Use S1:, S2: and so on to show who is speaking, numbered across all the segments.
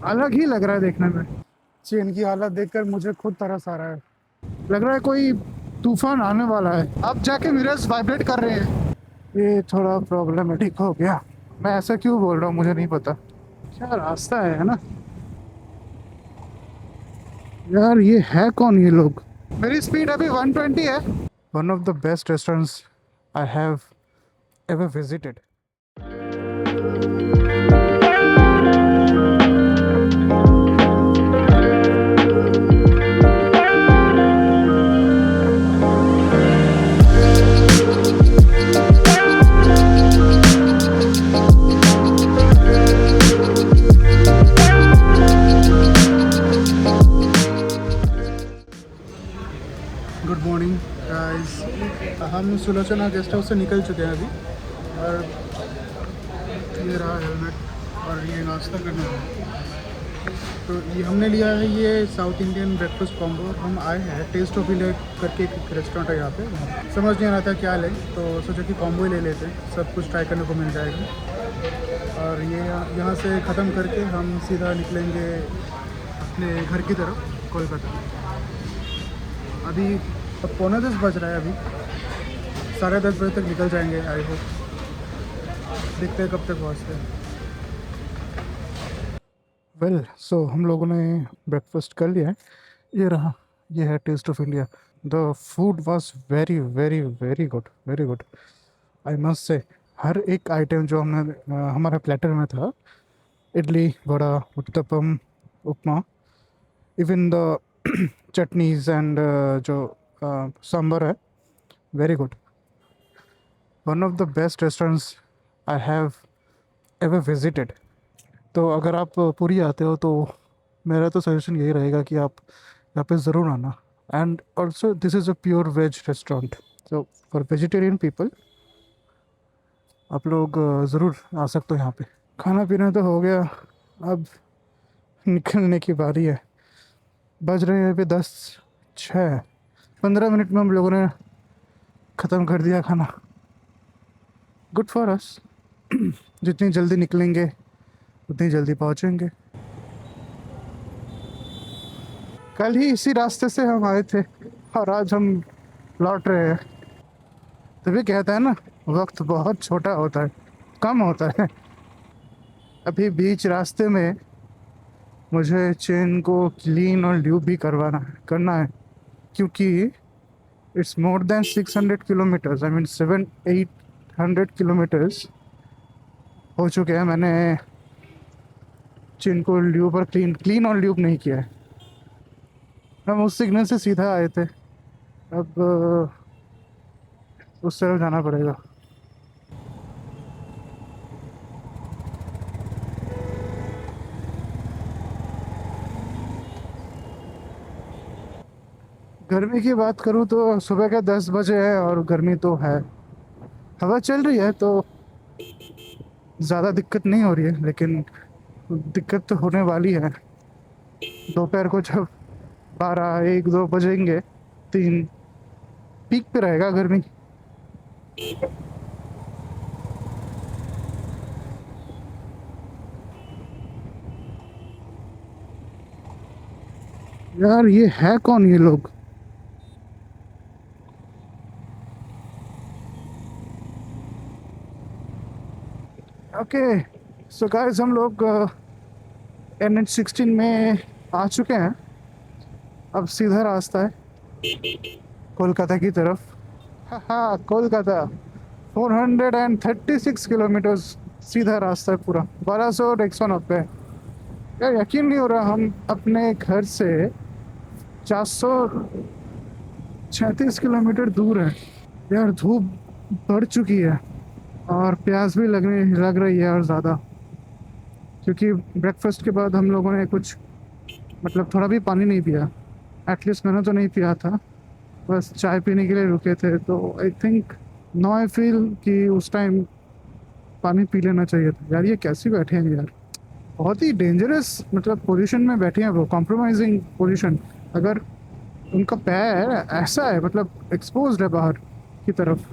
S1: अलग ही लग रहा है देखने में। चेन की हालत देखकर मुझे खुद तरस आ रहा है। लग रहा है कोई तूफान आने वाला है। अब जाके मिरर्स वाइब्रेट कर रहे हैं। ये थोड़ा प्रॉब्लमेटिक हो गया। मैं ऐसा क्यों बोल रहा हूँ मुझे नहीं पता। क्या रास्ता है ना यार। ये है कौन ये लोग। मेरी स्पीड अभी 120 है। One of the best restaurants I have ever visited. Good morning guys. हम सुलोचना गेस्ट हाउस से निकल चुके हैं अभी। और ये रहा हेलमेट और ये नाश्ता करना है। तो ये हमने लिया है ये साउथ इंडियन ब्रेकफास्ट कॉम्बो। हम आए हैं टेस्ट ऑफ इंडिया करके एक रेस्टोरेंट है यहाँ पे। समझ नहीं आ रहा था क्या लें तो सोचा कि कॉम्बो ही ले लेते हैं, सब कुछ ट्राई करने को मिल जाएगा। और ये यहाँ से ख़त्म करके हम सीधा निकलेंगे अपने घर की तरफ कोलकाता। अभी अब 9:45 बज रहा है। अभी 10:30 बजे तक निकल जाएंगे आई होप। देखते हैं कब तक पहुँचते हैं। वेल सो हम लोगों ने ब्रेकफास्ट कर लिया है। ये रहा, ये है taste of India. The food was very very very good, very good I must say. हर एक आइटम जो हमने हमारे प्लेटर में था, इडली, वड़ा, उत्तपम, उपमा, इवन द चटनीज एंड जो सांबर है, very good. One of the best restaurants I have ever visited. तो अगर आप पूरी आते हो तो मेरा तो सजेशन यही रहेगा कि आप यहाँ पे ज़रूर आना। And also this is a pure veg restaurant, so for vegetarian people आप लोग ज़रूर आ सकते हो यहाँ पे। खाना पीना तो हो गया, अब निकलने की बारी है। बज रहे हैं अभी 10:06। 15 मिनट में हम लोगों ने ख़त्म कर दिया खाना। Good for us. जितनी जल्दी निकलेंगे उतनी जल्दी पहुँचेंगे। कल ही इसी रास्ते से हम आए थे और आज हम लौट रहे हैं। तभी कहता है ना, वक्त बहुत छोटा होता है, कम होता है। अभी बीच रास्ते में मुझे चेन को क्लीन और ल्यूब भी करना है, क्योंकि it's more than 600 kilometres, I mean 700-800 kilometres हो चुके हैं। मैंने चेन को ल्यूब और क्लीन और ल्यूब नहीं किया है। हम उस सिग्नल से सीधा आए थे, अब उस तरफ जाना पड़ेगा। गर्मी की बात करूँ तो सुबह के 10 बजे है और गर्मी तो है। हवा चल रही है तो ज़्यादा दिक्कत नहीं हो रही है, लेकिन दिक्कत तो होने वाली है दोपहर को, जब 12, 1, 2 बजेंगे। 3 पीक पे रहेगा गर्मी। यार ये है कौन ये लोग। ओके सो गाइस, हम लोग NH16 में आ चुके हैं। अब सीधा रास्ता है कोलकाता की तरफ। हाँ, कोलकाता 436 किलोमीटर्स सीधा रास्ता है पूरा। 1200 और 190। यार यकीन नहीं हो रहा, हम अपने घर से 436 किलोमीटर दूर है। यार धूप बढ़ चुकी है और प्यास भी लग रही है और ज़्यादा, क्योंकि ब्रेकफास्ट के बाद हम लोगों ने कुछ मतलब थोड़ा भी पानी नहीं पिया। एटलीस्ट मैंने तो नहीं पिया था, बस चाय पीने के लिए रुके थे। तो I think no I feel कि उस टाइम पानी पी लेना चाहिए था। यार ये कैसे बैठे हैं यार, बहुत ही डेंजरस मतलब पोजीशन में बैठे हैं वो, कॉम्प्रोमाइजिंग पोजीशन। अगर उनका पैर ऐसा है मतलब एक्सपोज्ड है बाहर की तरफ।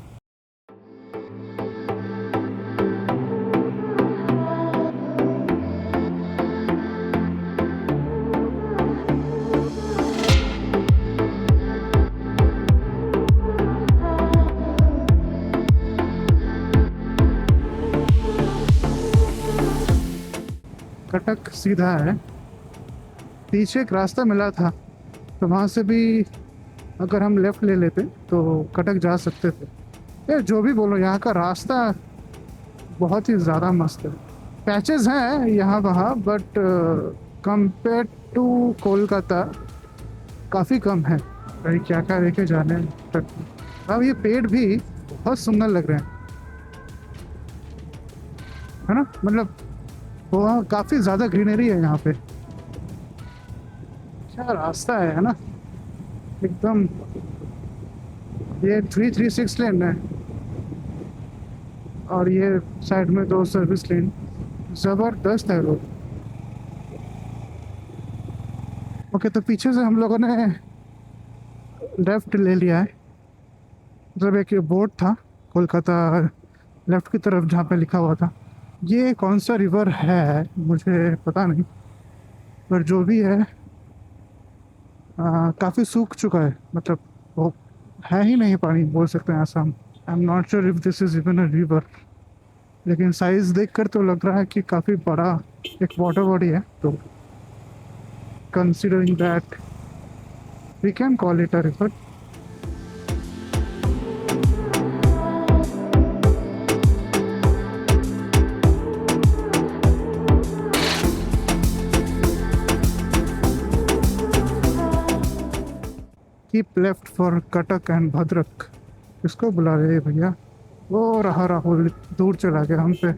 S1: कटक सीधा है। पीछे एक रास्ता मिला था, तो वहाँ से भी अगर हम लेफ़्ट ले लेते तो कटक जा सकते थे। यार जो भी बोलो, यहाँ का रास्ता बहुत ही ज़्यादा मस्त है। पैचेस हैं यहाँ वहाँ, बट कंपेयर टू कोलकाता काफ़ी कम है। भाई क्या क्या देखे जाने तक। अब ये पेड़ भी बहुत सुंदर लग रहे हैं, है ना? मतलब वहाँ काफ़ी ज़्यादा ग्रीनरी है यहाँ पे। क्या रास्ता है ना, एकदम। ये 336 लेन है, और ये साइड में 2 सर्विस लेन। ज़बरदस्त है रोड। ओके, तो पीछे से हम लोगों ने लेफ्ट ले लिया है। मतलब एक बोर्ड था कोलकाता लेफ्ट की तरफ जहाँ पे लिखा हुआ था। ये कौन सा रिवर है मुझे पता नहीं, पर जो भी है काफ़ी सूख चुका है। मतलब वो है ही नहीं पानी, बोल सकते हैं ऐसा हम। I am not sure if this is even a river, लेकिन साइज देखकर तो लग रहा है कि काफ़ी बड़ा एक वाटर बॉडी है। तो considering that we can call it a river. Keep left for Cuttack and Bhadrak. किसको बुला रहे हैं भैया? वो रहा राहुल, दूर चला गया हम पे।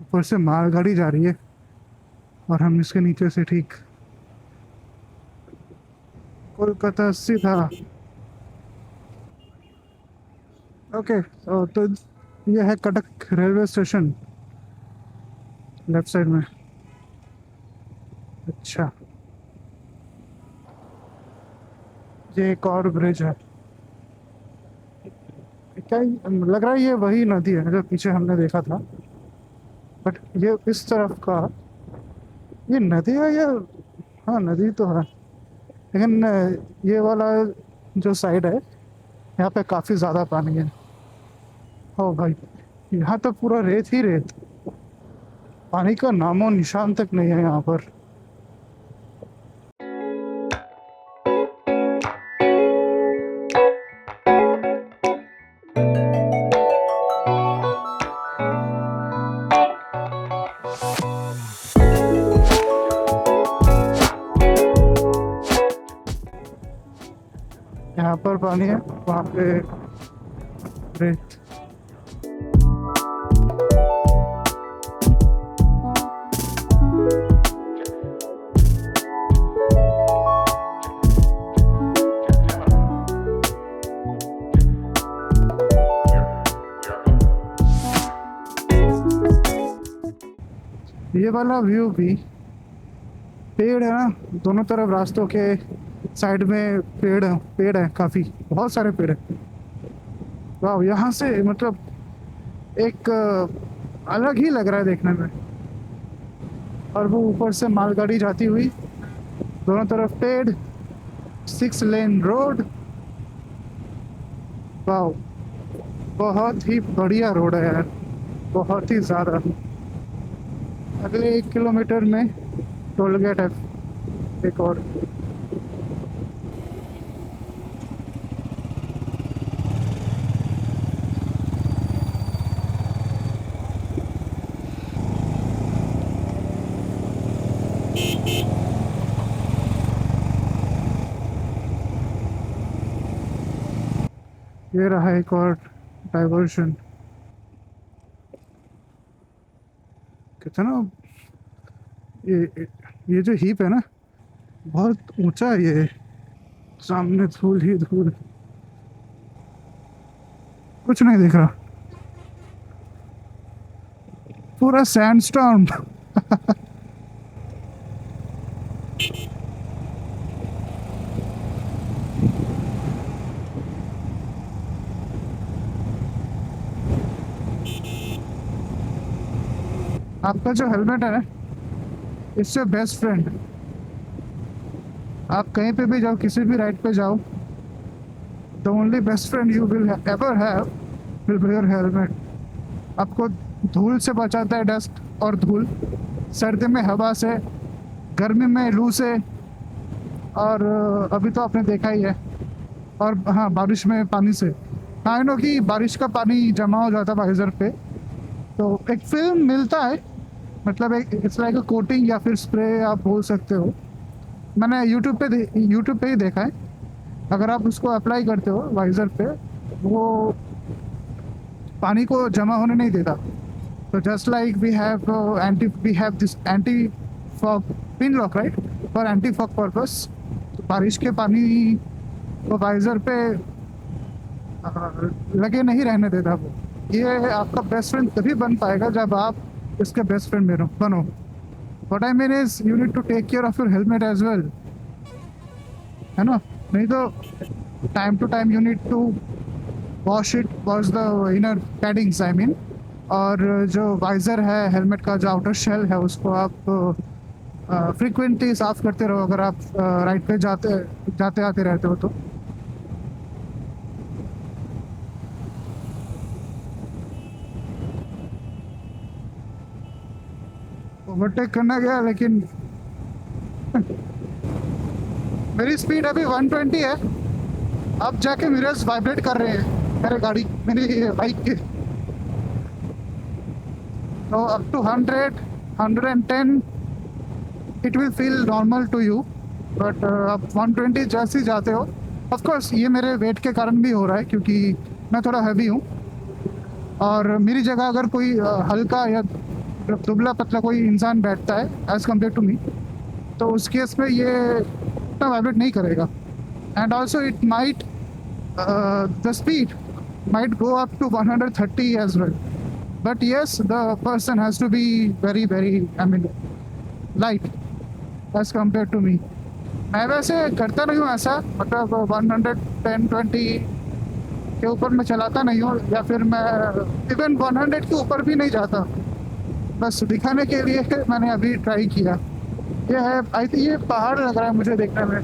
S1: ऊपर से मालगाड़ी जा रही है और हम इसके नीचे से ठीक कोलकाता सीधा। ओके, तो ये है Cuttack railway station left side में। अच्छा, ये एक और ब्रिज है। क्या लग रहा है ये वही नदी है जो पीछे हमने देखा था, बट ये इस तरफ का ये नदी है या? हाँ, नदी तो है, लेकिन ये वाला जो साइड है यहाँ पे काफ़ी ज़्यादा पानी है। ओ भाई, यहाँ तो पूरा रेत ही रेत। पानी का नामो निशान तक नहीं है यहाँ पर। यहाँ पर पानी है, वहाँ पे रेत। ये वाला व्यू भी, पेड़ है ना दोनों तरफ रास्तों के साइड में। पेड़ है काफ़ी, बहुत सारे पेड़ है। वाह, यहाँ से मतलब एक अलग ही लग रहा है देखने में। और वो ऊपर से मालगाड़ी जाती हुई, दोनों तरफ पेड़, 6 लेन रोड। वाह, बहुत ही बढ़िया रोड है यार, बहुत ही ज़्यादा। अगले 1 किलोमीटर में टोल गेट है एक और। ये रहा एक और डाइवर्शन। कितना ये ये जो हीप है ना, बहुत ऊंचा है ये। सामने धूल ही धूल, कुछ नहीं दिख रहा, पूरा सैंडस्टोन। आपका जो हेलमेट है इट्स योर बेस्ट फ्रेंड। आप कहीं पे भी जाओ, किसी भी राइड पे जाओ, the only best friend you will ever have will be your helmet. आपको धूल से बचाता है, डस्ट और धूल, सर्दी में हवा से, गर्मी में लू से, और अभी तो आपने देखा ही है, और हाँ बारिश में पानी से। हाँ नो कि बारिश का पानी जमा हो जाता है वाइजर पे, तो एक फिल्म मिलता है, मतलब एक इट्स लाइक अ कोटिंग या फिर स्प्रे आप बोल सकते हो। मैंने यूट्यूब पे ही देखा है। अगर आप उसको अप्लाई करते हो वाइजर पे, वो पानी को जमा होने नहीं देता। तो just like we have this anti fog pin lock right, for anti fog purpose. तो बारिश के पानी को वाइजर पे लगे नहीं रहने देता वो। ये आपका बेस्ट फ्रेंड तभी बन पाएगा जब आप इसके बेस्ट फ्रेंड बनो। What I mean is you need to take care of your helmet as well, है ना? नहीं तो time to time you need to wash the inner paddings I mean. और जो वाइजर है हेलमेट का, जो आउटर शेल है, उसको आप फ्रीक्वेंटली साफ करते रहो अगर आप राइड पे जाते आते रहते हो तो। ओवरटेक करना गया, लेकिन मेरी स्पीड अभी 120 है। अब जाके मिरर्स वाइब्रेट कर रहे हैं मेरी बाइक के। तो up to 110 it will feel normal to you, but आप 120 जैसे ही जाते हो, ऑफ कोर्स ये मेरे वेट के कारण भी हो रहा है क्योंकि मैं थोड़ा हैवी हूँ। और मेरी जगह अगर कोई हल्का या दुबला पतला कोई इंसान बैठता है एज कम्पेयर टू मी, तो उस केस में ये इतना वाइब्रेट नहीं करेगा। And also it might the speed might go up to 130 as well, but yes, the person has to be very I mean light as compared to me. मैं वैसे करता नहीं हूँ ऐसा, मतलब 110-120 के ऊपर मैं चलाता नहीं हूँ, या फिर मैं इवन 100 के ऊपर भी नहीं जाता। बस दिखाने के लिए मैंने अभी ट्राई किया। ये है आई थिंक, ये पहाड़ लग रहा है मुझे देखने में।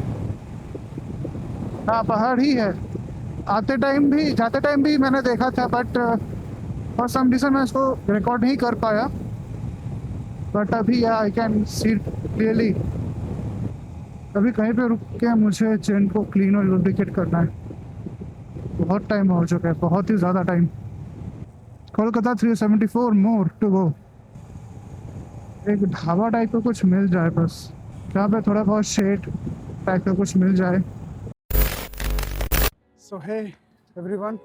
S1: हाँ पहाड़ ही है। आते टाइम भी जाते टाइम भी मैंने देखा था, बट फॉर सम रीज़न मैं इसको रिकॉर्ड नहीं कर पाया। बट अभी आई कैन सी क्लियरली। अभी कहीं पे रुक के मुझे चेन को क्लीन और लुब्रिकेट करना है। बहुत टाइम हो चुका है, बहुत ही ज़्यादा time. Kolkata 374 more to go. एक ढाबा टाइप का कुछ मिल जाए बस, जहाँ पे थोड़ा बहुत शेड टाइप का कुछ मिल जाए। सो हे एवरीवन,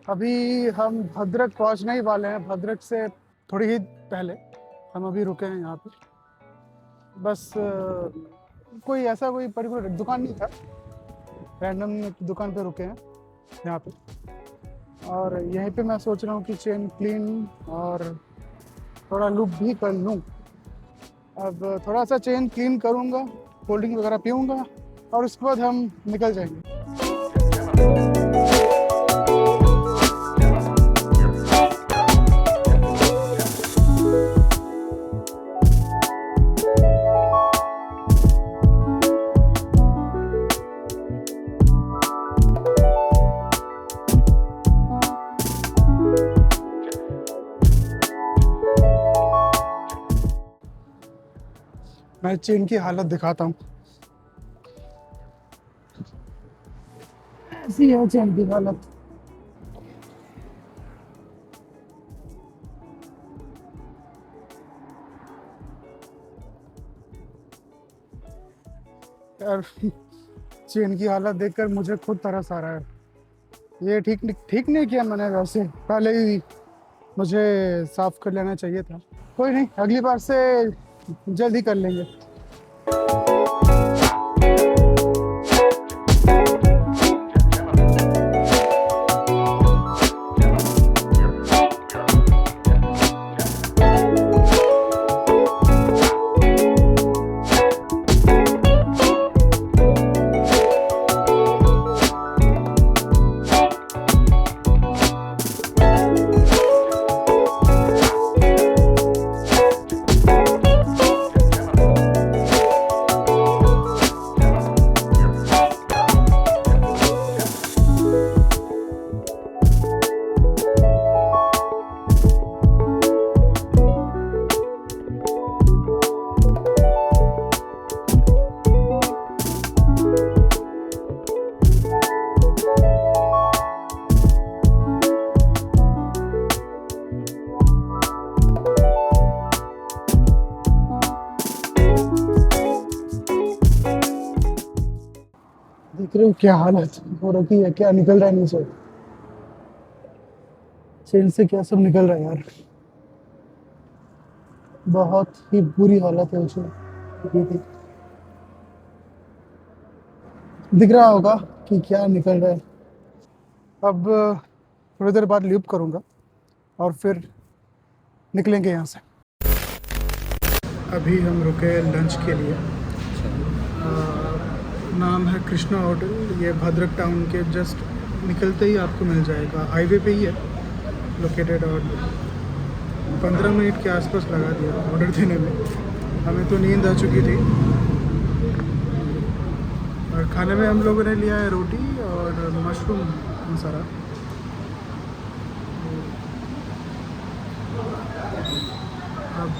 S1: अभी हम भद्रक पहुंचने ही वाले हैं। भद्रक से थोड़ी ही पहले हम अभी रुके हैं यहाँ पे। बस कोई ऐसा कोई पर्टिकुलर दुकान नहीं था, रैंडम दुकान पे रुके हैं यहाँ पे। और यहीं पे मैं सोच रहा हूँ कि चेन क्लीन और थोड़ा लुक भी कर लूँ। अब थोड़ा सा चेन क्लीन करूँगा, कोल्ड ड्रिंक वगैरह पीऊँगा, और उसके बाद हम निकल जाएंगे। मैं चेन की हालत दिखाता हूँ। ऐसी है चेन की हालत। यार चेन की हालत देखकर मुझे खुद तरस आ रहा है। ये ठीक नहीं किया मैंने, वैसे पहले ही मुझे साफ कर लेना चाहिए था। कोई नहीं, अगली बार से जल्द ही कर लेंगे। देख रहे हो क्या हालत हो रखी है, क्या निकल रहा है नीचे, चेन से क्या सब निकल रहा है यार। बहुत ही बुरी हालत है उसमें। ये दिख रहा होगा कि क्या निकल रहा है। अब थोड़ी देर बाद ल्यूप करूंगा और फिर निकलेंगे यहाँ से। अभी हम रुके लंच के लिए। नाम है कृष्णा होटल। ये भद्रक टाउन के जस्ट निकलते ही आपको मिल जाएगा, हाईवे पे ही है लोकेटेड। और 15 मिनट के आसपास लगा दिया ऑर्डर देने में। हमें तो नींद आ चुकी थी। और खाने में हम लोगों ने लिया है रोटी और मशरूम मसाला। अब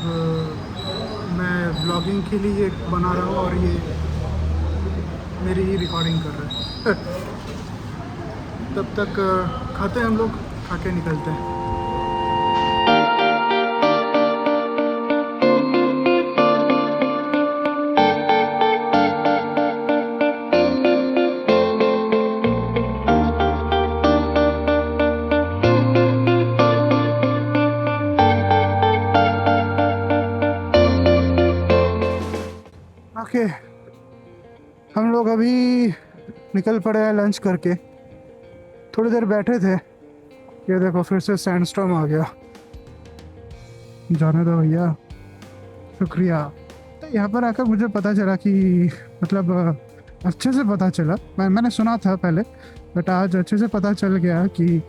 S1: मैं व्लॉगिंग के लिए बना रहा हूँ और ये मेरी ही रिकॉर्डिंग कर रहा है। तब तक खाते हैं हम लोग, खा के निकलते हैं। ओके, हम लोग अभी निकल पड़े हैं लंच करके। थोड़ी देर बैठे थे, ये देखो फिर से सैंडस्टॉर्म आ गया। जाने दो भैया, शुक्रिया। तो यहाँ पर आकर मुझे पता चला कि मतलब अच्छे से पता चला। मैंने सुना था पहले, बट आज अच्छे से पता चल गया कि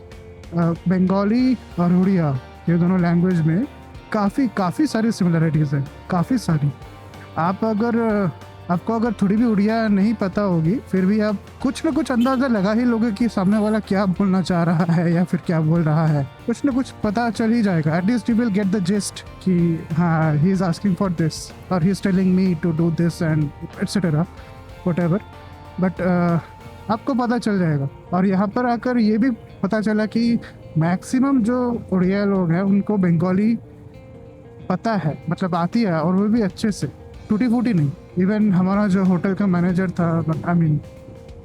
S1: बंगाली और उड़िया, ये दोनों लैंग्वेज में काफ़ी काफ़ी सारी सिमिलरिटीज़ हैं, काफ़ी सारी। आप अगर आपको अगर थोड़ी भी उड़िया नहीं पता होगी, फिर भी आप कुछ ना कुछ अंदाज़ा लगा ही लोगे कि सामने वाला क्या बोलना चाह रहा है या फिर क्या बोल रहा है। कुछ ना कुछ पता चल ही जाएगा। At least you will get the gist कि हाँ, he is asking for this और he is telling me to do this and etcetera whatever. But आपको पता चल जाएगा। और यहाँ पर आकर ये भी पता चला कि मैक्सिमम जो उड़िया लोग हैं उनको बंगाली पता है, मतलब आती है, और वो भी अच्छे से, टूटी फूटी नहीं। इवन हमारा जो होटल का मैनेजर था, I mean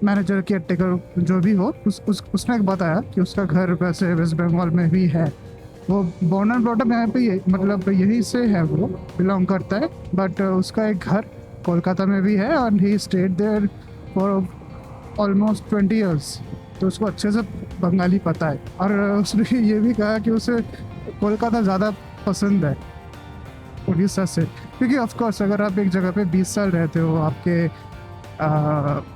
S1: manager care taker जो भी हो, उसने बताया कि उसका घर वैसे वेस्ट बंगाल में भी है। वो बोर्न एंड ब्रॉट अप यहाँ पे ही, मतलब यहीं से है, वो बिलोंग करता है। बट उसका एक घर कोलकाता में भी है और he stayed there for almost 20 years. तो उसको अच्छे से बंगाली पता है। और उसने ये भी कहा कि उसे कोलकाता ज़्यादा पसंद है उड़ीसा से, क्योंकि ऑफ कोर्स अगर आप एक जगह पे 20 साल रहते हो, आपके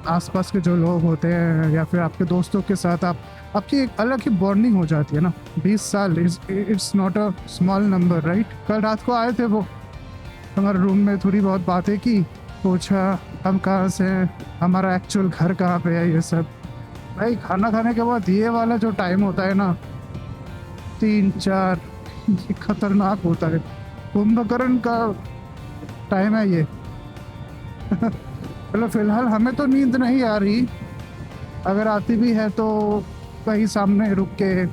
S1: आसपास के जो लोग होते हैं या फिर आपके दोस्तों के साथ आपकी एक अलग ही बॉन्डिंग हो जाती है ना। 20 साल it's not a small number, right. कल रात को आए थे वो हमारे रूम में, थोड़ी बहुत बातें की, पूछा हम कहाँ से हैं, हमारा एक्चुअल घर कहाँ पे है, ये सब। भाई खाना खाने के बाद ये वाला जो टाइम होता है ना, 3-4, ये खतरनाक होता है। कुंभकर्ण का टाइम है ये। चलो फिलहाल हमें तो नींद नहीं आ रही। अगर आती भी है तो कहीं सामने रुक के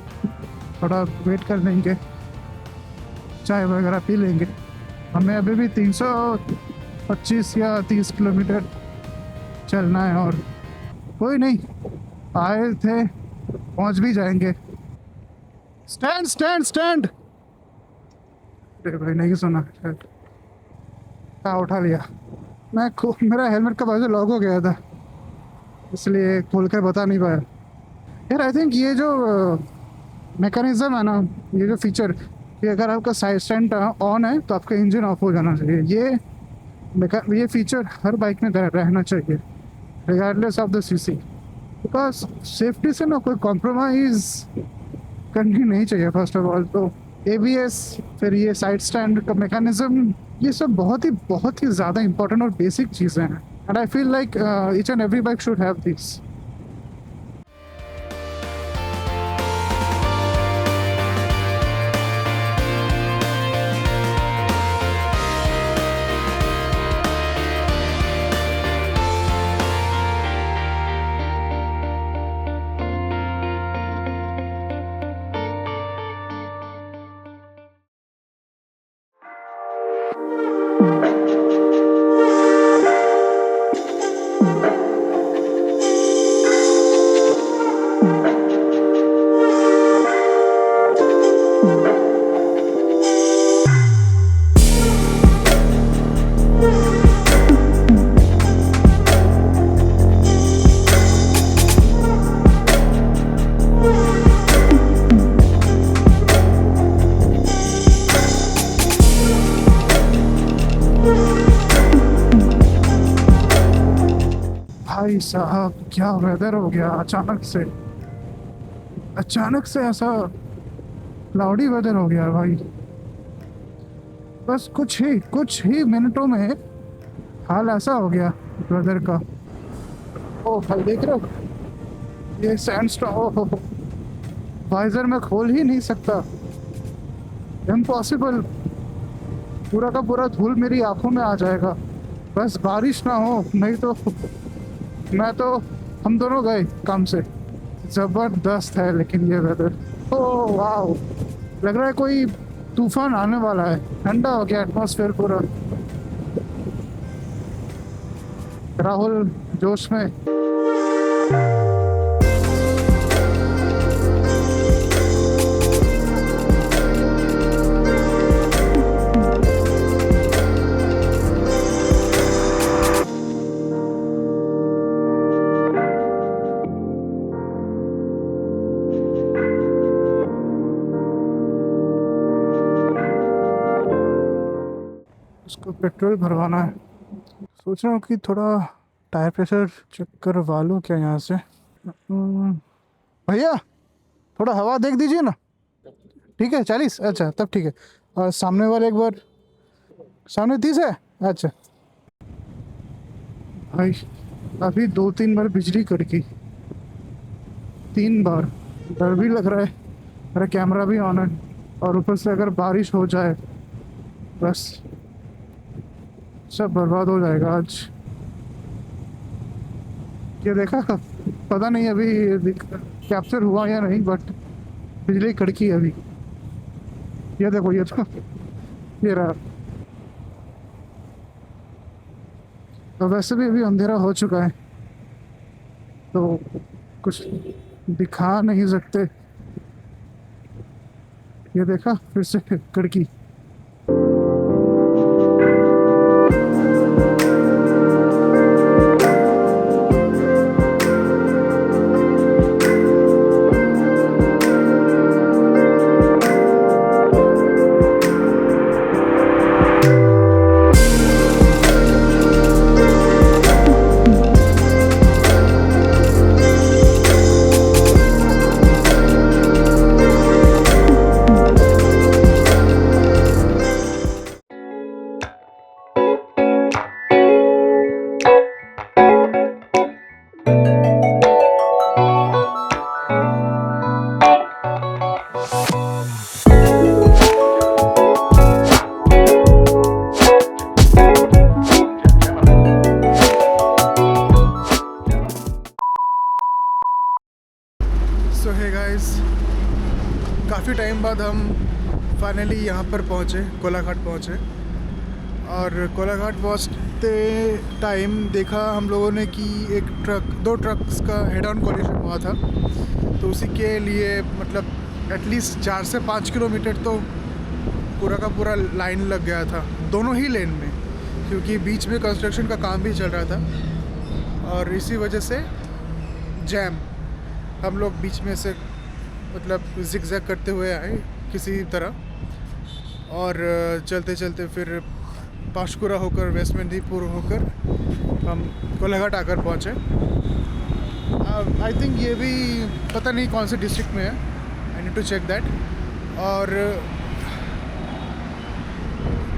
S1: थोड़ा वेट कर लेंगे, चाय वगैरह पी लेंगे। हमें अभी भी 325 या 30 किलोमीटर चलना है, और कोई नहीं, आए थे, पहुंच भी जाएंगे। Stand stand stand. अरे भाई नहीं सुना शायद। हाँ, उठा लिया। मेरा हेलमेट का बाजू लॉक हो गया था, इसलिए खोल कर बता नहीं पाया। यार आई थिंक ये जो मैकेनिज्म है ना, ये जो फीचर, कि अगर आपका साइड स्टैंड ऑन है तो आपका इंजन ऑफ हो जाना चाहिए, ये फीचर हर बाइक में रहना चाहिए, regardless of the CC. Because safety से ना कोई कॉम्प्रोमाइज करनी नहीं चाहिए फर्स्ट ऑफ ऑल। तो एबीएस, फिर ये साइड स्टैंड का मैकेनिज्म, ये सब बहुत ही ज़्यादा इंपॉर्टेंट और बेसिक चीज़ें हैं। And I feel like each and every bike should have this. भाई साहब क्या वेदर हो गया अचानक से ऐसा क्लाउडी वेदर हो गया भाई। बस कुछ ही मिनटों में हाल ऐसा हो गया वेदर का। ओ भाई देख रहे हो ये सैंडस्टॉर्म, वाइजर मैं खोल ही नहीं सकता, इम्पॉसिबल। पूरा का पूरा धूल मेरी आंखों में आ जाएगा। बस बारिश ना हो, नहीं तो मैं तो हम दोनों गए काम से। जबरदस्त है लेकिन ये वेदर। ओ वाओ, लग रहा है कोई तूफान आने वाला है। ठंडा हो गया एटमॉस्फेयर पूरा। राहुल जोश में। उसको पेट्रोल भरवाना है। सोच रहा हूँ कि थोड़ा टायर प्रेशर चेक करवा लूँ क्या यहाँ से। भैया थोड़ा हवा देख दीजिए ना। ठीक है 40, अच्छा तब ठीक है। और सामने वाले एक बार, सामने 30 है। अच्छा भाई अभी 2-3 बार बिजली कड़की, 3 बार। डर भी लग रहा है, मेरा कैमरा भी ऑन है। और ऊपर से अगर बारिश हो जाए बस सब बर्बाद हो जाएगा आज। ये देखा, पता नहीं अभी कैप्चर हुआ या नहीं, बट बिजली कड़की है अभी। ये देखो ये तो ये रहा। तो वैसे भी अभी अंधेरा हो चुका है तो कुछ दिखा नहीं सकते। ये देखा फिर से कड़की। सो हे गाइस, काफ़ी टाइम बाद हम फाइनली यहाँ पर पहुँचे, कोलाघाट पहुँचे। और कोलाघाट पहुँचते टाइम देखा हम लोगों ने कि एक ट्रक, 2 ट्रक्स का हेड ऑन कोलिशन हुआ था। तो उसी के लिए मतलब एटलीस्ट 4 से 5 किलोमीटर तो पूरा का पूरा लाइन लग गया था दोनों ही लेन में, क्योंकि बीच में कंस्ट्रक्शन का काम भी चल रहा था। और इसी वजह से जैम, हम लोग बीच में से मतलब जिगजैग करते हुए आए किसी तरह। और चलते चलते फिर पाशकुरा होकर, वेस्ट मेदिनीपुर होकर हम कोलाघाट आकर पहुँचे। आई थिंक ये भी पता नहीं कौन से डिस्ट्रिक्ट में है, I need to check that. और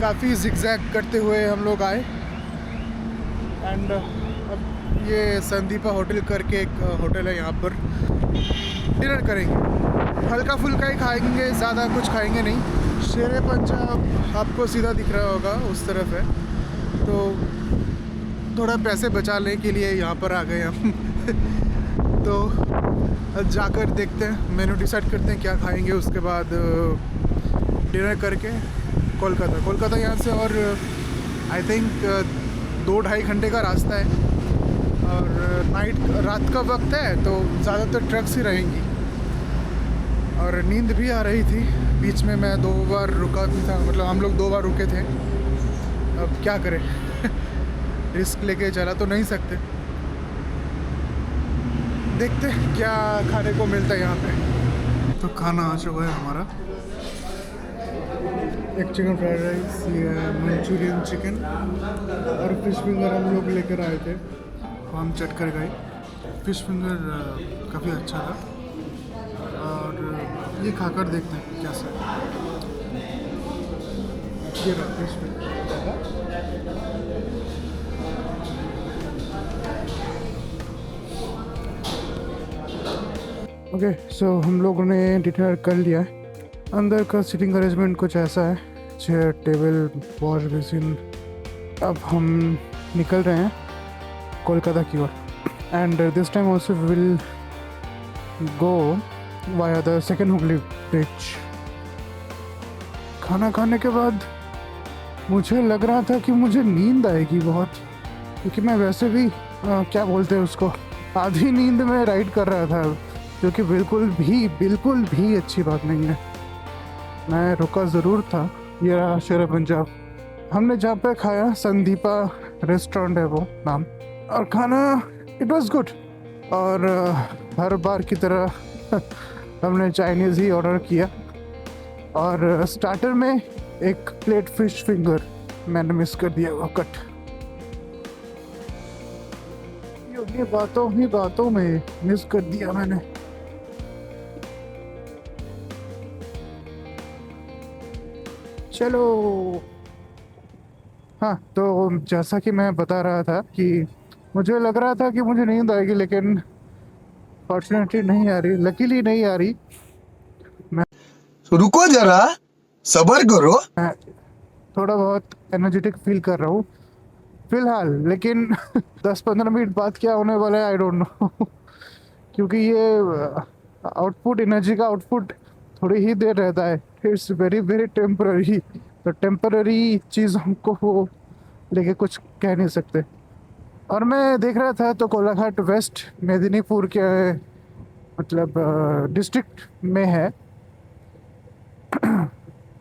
S1: काफ़ी जिगजैग करते हुए हम लोग आए। एंड अब ये संदीपा होटल करके एक होटल है, यहाँ पर डिनर करेंगे। हल्का फुल्का ही खाएंगे, ज़्यादा कुछ खाएंगे नहीं। शेरे पंजाब आपको सीधा दिख रहा होगा, उस तरफ है। तो थोड़ा पैसे बचाने के लिए यहाँ पर आ गए हम। तो जाकर देखते हैं, मेनू डिसाइड करते हैं क्या खाएंगे। उसके बाद डिनर करके कोलकाता यहाँ से, और आई थिंक 2-2.5 घंटे का रास्ता है। और रात का वक्त है तो ज़्यादातर ट्रक्स ही रहेंगी। और नींद भी आ रही थी, बीच में मैं 2 बार रुका भी था, मतलब हम लोग 2 बार रुके थे। अब क्या करें, रिस्क लेके चला तो नहीं सकते। देखते क्या खाने को मिलता है यहाँ पे। तो खाना आ चुका है हमारा, एक चिकन फ्राइड राइस, ये मंचूरियन चिकन और फिश फिंगर हम लोग लेकर आए थे। हम चट कर गए। फिश फिंगर काफ़ी अच्छा था, और ये खाकर देखते हैं कैसा है। ये रहा फिश फिंगर। ओके, सो हम लोगों ने डिनर कर लिया है। अंदर का सीटिंग अरेंजमेंट कुछ ऐसा है, चेयर, टेबल, वॉश बेसिन। अब हम निकल रहे हैं कोलकाता की ओर, and this time also will go via the second Hooghly bridge. खाना खाने के बाद मुझे लग रहा था कि मुझे नींद आएगी बहुत, क्योंकि मैं वैसे भी क्या बोलते हैं उसको, आधी नींद में राइड कर रहा था, जो कि बिल्कुल भी अच्छी बात नहीं है। मैं रुका ज़रूर था। ये रहा शेर पंजाब। हमने जहाँ पे खाया, संदीपा रेस्टोरेंट है वो नाम, और खाना इट वाज गुड। और हर बार की तरह हमने चाइनीज़ ही ऑर्डर किया, और स्टार्टर में एक प्लेट फिश फिंगर मैंने मिस कर दिया वो कट। ये बातों में मिस कर दिया मैंने। चलो, हाँ, तो जैसा कि मैं बता रहा था कि मुझे लग रहा था कि मुझे नींद आएगी, लेकिन फॉर्चुनेटली नहीं आ रही, लकीली नहीं आ रही। मैं
S2: रुको जरा, सबर करो।
S1: थोड़ा बहुत एनर्जेटिक फील कर रहा हूँ फिलहाल, लेकिन 10-15 मिनट बाद क्या होने वाला है आई डोंट नो। क्योंकि ये आउटपुट, एनर्जी का आउटपुट थोड़ी ही देर रहता है। It's very very temporary. तो टेम्पररी चीज़ हमको वो लेके कुछ कह नहीं सकते। और मैं देख रहा था तो कोलाघाट वेस्ट मेदिनीपुर के मतलब डिस्ट्रिक्ट में है।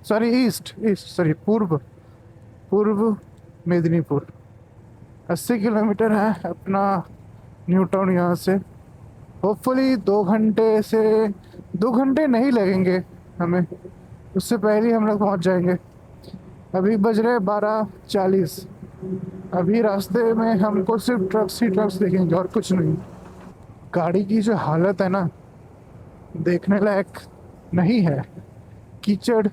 S1: सॉरी, ईस्ट ईस्ट सॉरी, पूर्व पूर्व मेदिनीपुर। 80 किलोमीटर है अपना न्यू टाउन यहाँ से। होपफुली 2 घंटे से 2 घंटे नहीं लगेंगे हमें, उससे पहले ही हम लोग पहुँच जाएंगे। अभी बज रहे 12:40। अभी रास्ते में हमको सिर्फ ट्रक्स ही ट्रक्स दिखेंगे और कुछ नहीं। गाड़ी की जो हालत है ना, देखने लायक नहीं है। कीचड़,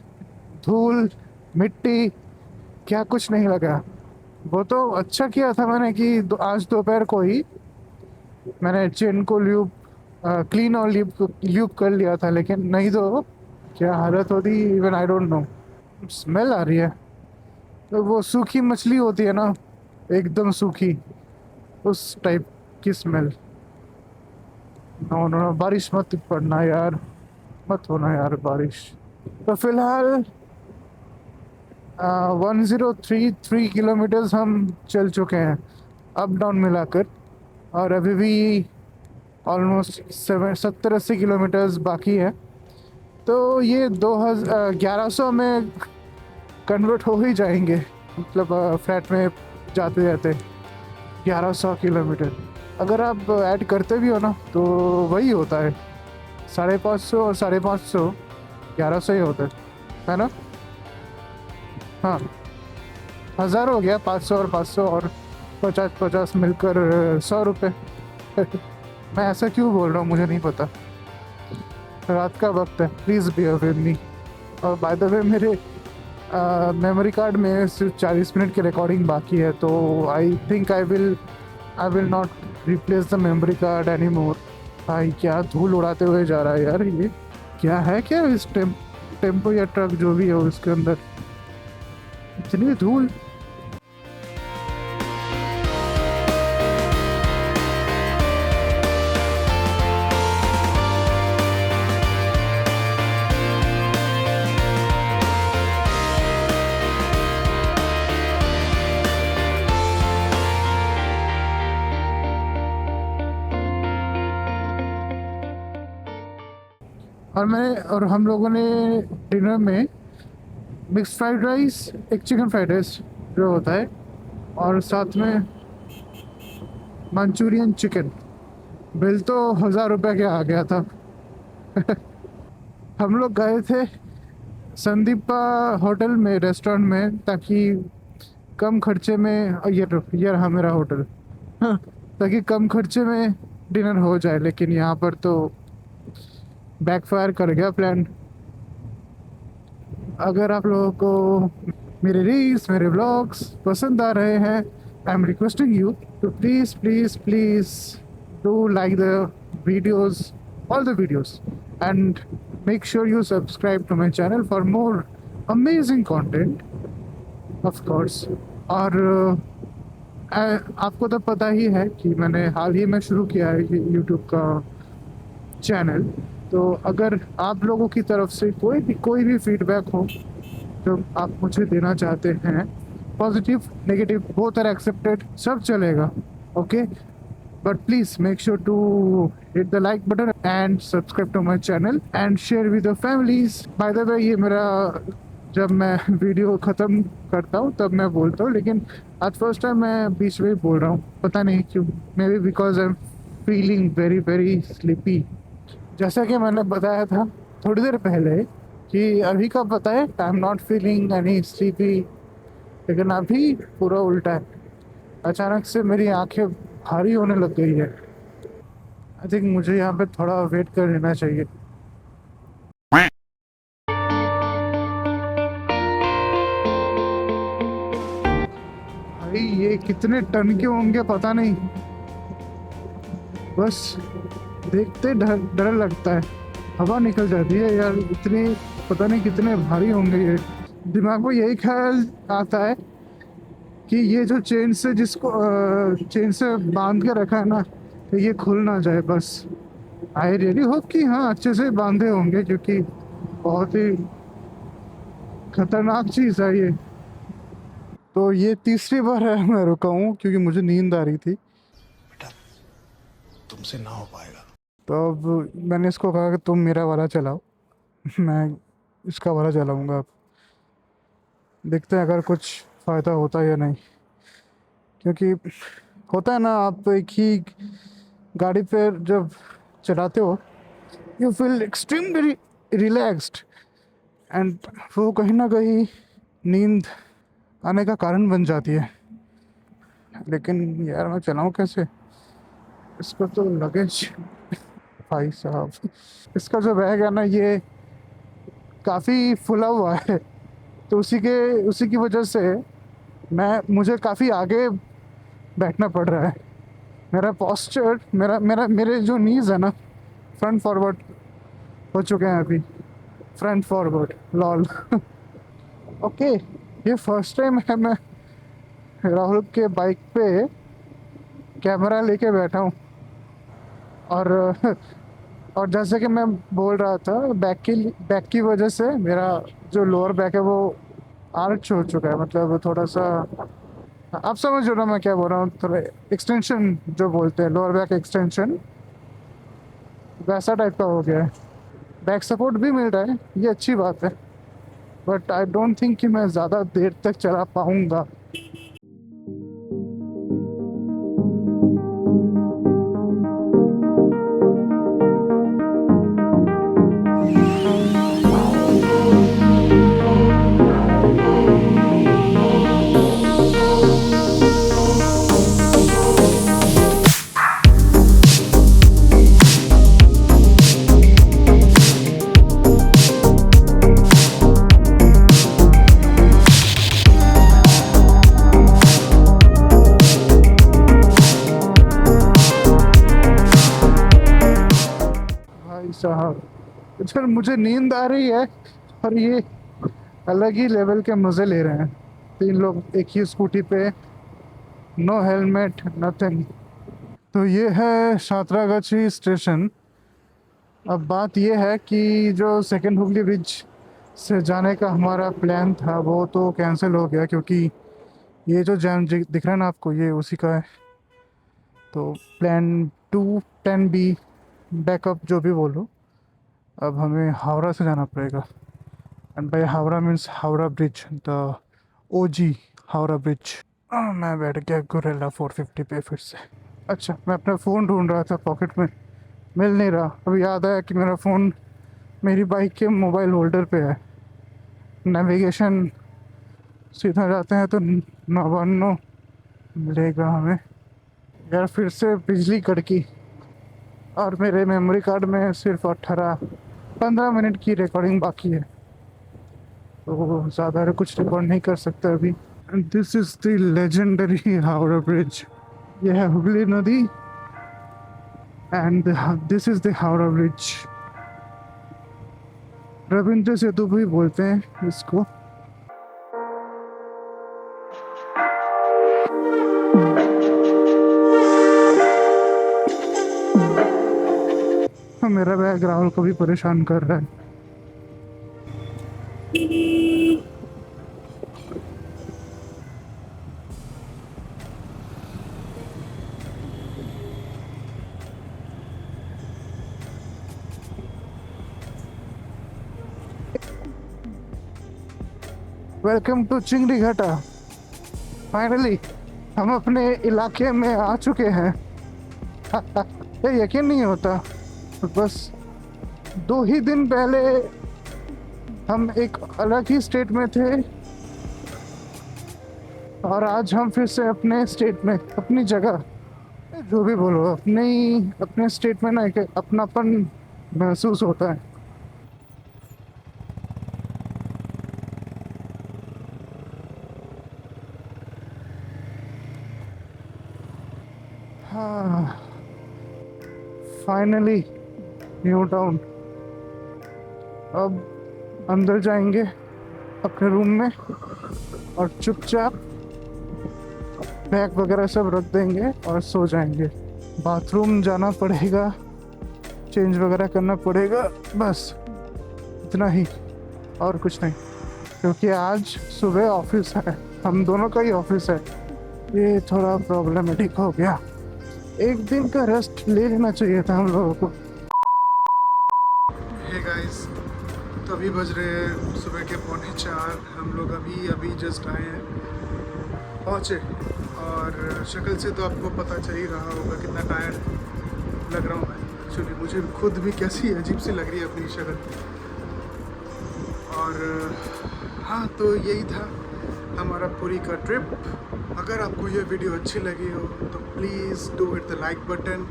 S1: धूल, मिट्टी, क्या कुछ नहीं लगा। वो तो अच्छा किया था मैंने कि आज दोपहर को ही मैंने चेन को ल्यूब क्लीन और ल्यूब कर लिया था, लेकिन नहीं तो क्या हालत होती, even I don't know. Smell आ रही है, तो वो सूखी मछली होती है ना, एकदम सूखी, उस टाइप की स्मेल। नो नो नो, बारिश मत पड़ना यार, मत होना यार बारिश। तो फिलहाल 1033 किलोमीटर्स हम चल चुके हैं अप डाउन मिलाकर, और अभी भी ऑलमोस्ट 70-80 किलोमीटर्स बाकी है। तो ये 1100 में कन्वर्ट हो ही जाएंगे, मतलब फ्लैट में जाते जाते 1100 किलोमीटर। अगर आप ऐड करते भी हो ना तो वही होता है, 550 और 550, 1100 ही होता है ना। हाँ, 1000 हो गया, 500 और 500 और 50-50 मिलकर 100 रुपये। मैं ऐसा क्यों बोल रहा हूँ मुझे नहीं पता, रात का वक्त है, प्लीज़ बी अवेयर मी। और बाय द वे मेरे मेमोरी कार्ड में सिर्फ 40 मिनट की रिकॉर्डिंग बाकी है, तो I think I will not replace the memory card any more. भाई क्या धूल उड़ाते हुए जा रहा है यार, ये क्या है, क्या इस टेम्पो या ट्रक जो भी है उसके अंदर इतनी धूल। और हम लोगों ने डिनर में मिक्स फ्राइड राइस, एक चिकन फ्राइड राइस जो होता है, और साथ में मंचूरियन चिकन। बिल तो 1000 रुपये का आ गया था। हम लोग गए थे संदीपा होटल में, रेस्टोरेंट में, ताकि कम खर्चे में ये रहा मेरा होटल। ताकि कम खर्चे में डिनर हो जाए। लेकिन यहाँ पर तो बैकफायर कर गया प्लान। अगर आप लोगों को मेरे रील्स, मेरे व्लॉग्स पसंद आ रहे हैं, I am requesting you to please please please do like the videos, all the videos, and make sure you subscribe to my channel for more amazing content, of course. और आपको तो पता ही है कि मैंने हाल ही में शुरू किया है यूट्यूब का चैनल। तो अगर आप लोगों की तरफ से कोई भी फीडबैक हो जो आप मुझे देना चाहते हैं, positive negative both are accepted, सब चलेगा, okay. But please make sure to hit the like button and subscribe to my channel and share with the families. By the way, ये मेरा जब मैं वीडियो ख़त्म करता हूँ तब मैं बोलता हूँ, लेकिन आज फर्स्ट टाइम मैं बीच में ही बोल रहा हूँ, पता नहीं क्यों। May be because I am feeling very very sleepy. जैसा कि मैंने बताया था थोड़ी देर पहले कि अभी का पता है I am not feeling any sleepy, लेकिन अभी पूरा उल्टा है। अचानक से मेरी आंखें भारी होने लग गई है। आई थिंक मुझे यहाँ पे थोड़ा वेट कर लेना चाहिए। भाई ये कितने टन के होंगे पता नहीं, बस देखते डर डर लगता है, हवा निकल जाती है यार, इतने पता नहीं कितने भारी होंगे ये। दिमाग में यही ख्याल आता है कि ये जो चेन से बांध के रखा है ना, तो ये खुल ना जाए बस। आई रियली होप कि हाँ अच्छे से बांधे होंगे, क्योंकि बहुत ही खतरनाक चीज़ है ये। तो ये तीसरी बार है मैं रुका हूँ क्योंकि मुझे नींद आ रही थी।
S2: बेटा तुमसे ना हो पाएगा।
S1: तो अब मैंने इसको कहा कि तुम मेरा वाला चलाओ, मैं इसका वाला चलाऊँगा। अब देखते हैं अगर कुछ फ़ायदा होता है या नहीं, क्योंकि होता है ना, आप एक ही गाड़ी पे जब चलाते हो you feel extremely relaxed, and वो कहीं ना कहीं नींद आने का कारण बन जाती है। लेकिन यार मैं चलाऊँ कैसे, इसका तो लगेज, भाई साहब इसका जो बैग है ना ये काफ़ी फुला हुआ है, तो उसी की वजह से मुझे काफ़ी आगे बैठना पड़ रहा है। मेरा पोस्चर, मेरे जो नीज है ना, फ्रंट फॉरवर्ड हो चुके हैं अभी, फ्रंट फॉरवर्ड लॉल। ओके, ये फर्स्ट टाइम है मैं राहुल के बाइक पे कैमरा लेके बैठा हूँ। और और जैसे कि मैं बोल रहा था, बैक की वजह से मेरा जो लोअर बैक है वो आर्च हो चुका है, मतलब थोड़ा सा, आप समझ रहे हो ना मैं क्या बोल रहा हूँ, थोड़ा एक्सटेंशन जो बोलते हैं, लोअर बैक एक्सटेंशन वैसा टाइप का हो गया है। बैक सपोर्ट भी मिल रहा है, ये अच्छी बात है, बट आई डोंट थिंक कि मैं ज़्यादा देर तक चला पाऊँगा। भाई साहब इधर मुझे नींद आ रही है और ये अलग ही लेवल के मज़े ले रहे हैं। 3 लोग एक ही स्कूटी पे, नो हेलमेट नथिंग। तो ये है सातरागाछी स्टेशन। अब बात ये है कि जो सेकंड हुगली ब्रिज से जाने का हमारा प्लान था वो तो कैंसिल हो गया, क्योंकि ये जो जैम दिख रहा है ना आपको, ये उसी का है। तो प्लान 210B बैकअप जो भी बोलो, अब हमें हावड़ा से जाना पड़ेगा। And by Howrah means Howrah bridge, the OG Howrah bridge. मैं बैठ गया गोरेला 450 पे फिर से। अच्छा, मैं अपना फ़ोन ढूंढ रहा था पॉकेट में, मिल नहीं रहा। अभी याद आया कि मेरा फ़ोन मेरी बाइक के मोबाइल होल्डर पे है। नेविगेशन सीधा जाते हैं तो 99 मिलेगा हमें। यार फिर से बिजली कड़की और मेरे मेमोरी कार्ड में सिर्फ 15 मिनट की रिकॉर्डिंग बाकी है, तो ज़्यादा कुछ रिकॉर्ड नहीं कर सकते अभी। And this is the legendary Howrah bridge. ये है हुगली नदी and this is the Howrah bridge. Rabindra Setu भी बोलते हैं इसको। मेरा बैग राहुल को भी परेशान कर रहा है। वेलकम टू चिंगड़ी घाटा। फाइनली हम अपने इलाके में आ चुके हैं। ये यकीन नहीं होता, बस 2 ही दिन पहले हम एक अलग ही स्टेट में थे और आज हम फिर से अपने स्टेट में, अपनी जगह, जो भी बोलो, अपने स्टेट में ना एक अपनापन महसूस होता है। हाँ, फाइनली न्यू टाउन। अब अंदर जाएंगे अपने रूम में और चुपचाप बैग वगैरह सब रख देंगे और सो जाएंगे। बाथरूम जाना पड़ेगा, चेंज वगैरह करना पड़ेगा, बस इतना ही और कुछ नहीं, क्योंकि आज सुबह ऑफिस है, हम दोनों का ही ऑफिस है। ये थोड़ा प्रॉब्लमेटिक हो गया, एक दिन का रेस्ट ले लेना चाहिए था हम लोगों को।
S2: हे गाइस, तो अभी बज रहे हैं सुबह के 3:45। हम लोग अभी जस्ट आए हैं, पहुँचे, और शक्ल से तो आपको पता चल ही रहा होगा कितना टायर्ड लग रहा हूँ मैं। एक्चुअली मुझे खुद भी कैसी अजीब सी लग रही है अपनी शक्ल। और हाँ, तो यही था हमारा पूरी का ट्रिप। अगर आपको ये वीडियो अच्छी लगी हो तो please do hit the like button,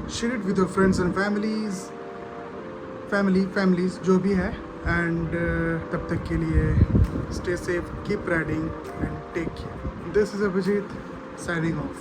S2: share it with your friends and families जो भी है। एंड तब तक के लिए stay safe, keep riding and take care. This is Abhijeet signing of.